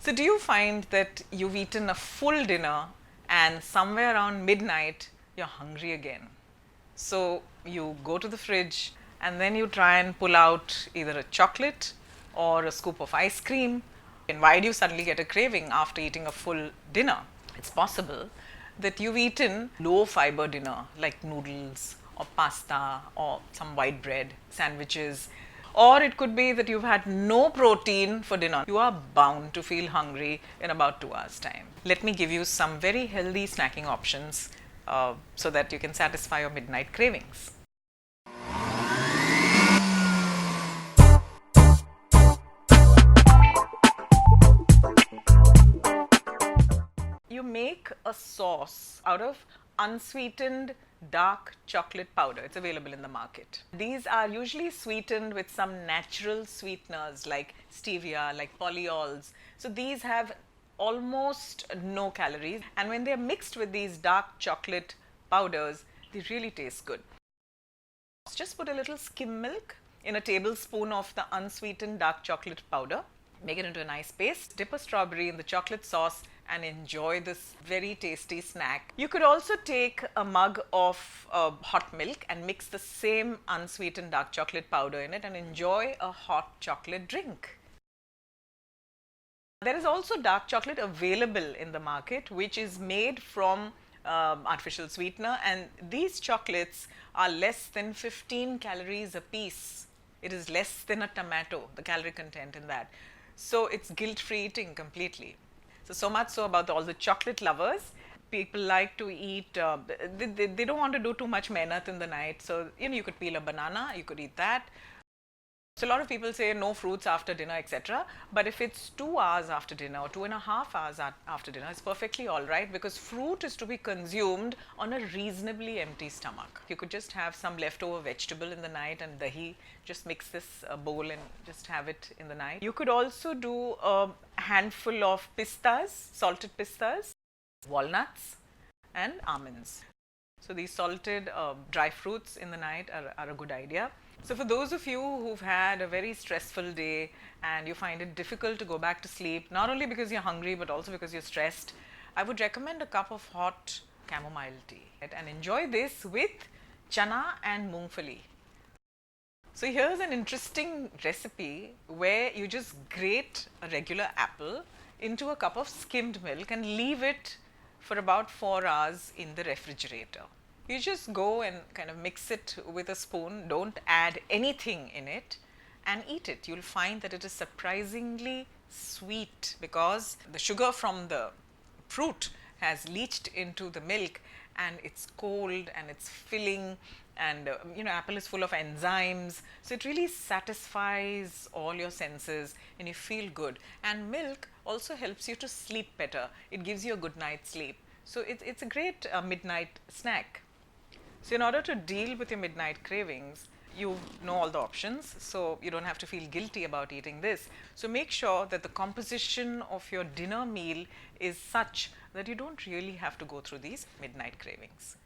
So do you find that you've eaten a full dinner and somewhere around midnight you're hungry again? So you go to the fridge and then you try and pull out either a chocolate or a scoop of ice cream. And why do you suddenly get a craving after eating a full dinner? It's possible that you've eaten low fiber dinner like noodles or pasta or some white bread, sandwiches. Or it could be that you've had no protein for dinner. You are bound to feel hungry in about 2 hours' time. Let me give you some very healthy snacking options so that you can satisfy your midnight cravings. You make a sauce out of unsweetened dark chocolate powder. It's available in the market. These are usually sweetened with some natural sweeteners like stevia, like polyols. So these have almost no calories, and when they're mixed with these dark chocolate powders, they really taste good. Just put a little skim milk in a tablespoon of the unsweetened dark chocolate powder. Make it into a nice paste. Dip a strawberry in the chocolate sauce and enjoy this very tasty snack. You could also take a mug of hot milk and mix the same unsweetened dark chocolate powder in it and enjoy a hot chocolate drink. There is also dark chocolate available in the market which is made from artificial sweetener, and these chocolates are less than 15 calories a piece. It is less than a tomato, the calorie content in that. So it's guilt-free eating completely. So much so about all the chocolate lovers. People like to eat, they don't want to do too much mehnat in the night. So, you could peel a banana, you could eat that. So a lot of people say no fruits after dinner, etc. But if it's 2 hours after dinner or 2.5 hours after dinner, it's perfectly all right, because fruit is to be consumed on a reasonably empty stomach. You could just have some leftover vegetable in the night and dahi, just mix this bowl and just have it in the night. You could also do a handful of pistas, salted pistas, walnuts and almonds. So these salted dry fruits in the night are a good idea. So for those of you who've had a very stressful day and you find it difficult to go back to sleep, not only because you're hungry but also because you're stressed, I would recommend a cup of hot chamomile tea, right? And enjoy this with chana and mungfali. So here's an interesting recipe where you just grate a regular apple into a cup of skimmed milk and leave it for about 4 hours in the refrigerator. You just go and kind of mix it with a spoon, don't add anything in it, and eat it. You'll find that it is surprisingly sweet because the sugar from the fruit has leached into the milk, and it's cold and it's filling, and apple is full of enzymes, so it really satisfies all your senses and you feel good. And milk also helps you to sleep better. It gives you a good night's sleep. So it's a great midnight snack. So in order to deal with your midnight cravings, you know all the options, so you don't have to feel guilty about eating this. So make sure that the composition of your dinner meal is such that you don't really have to go through these midnight cravings.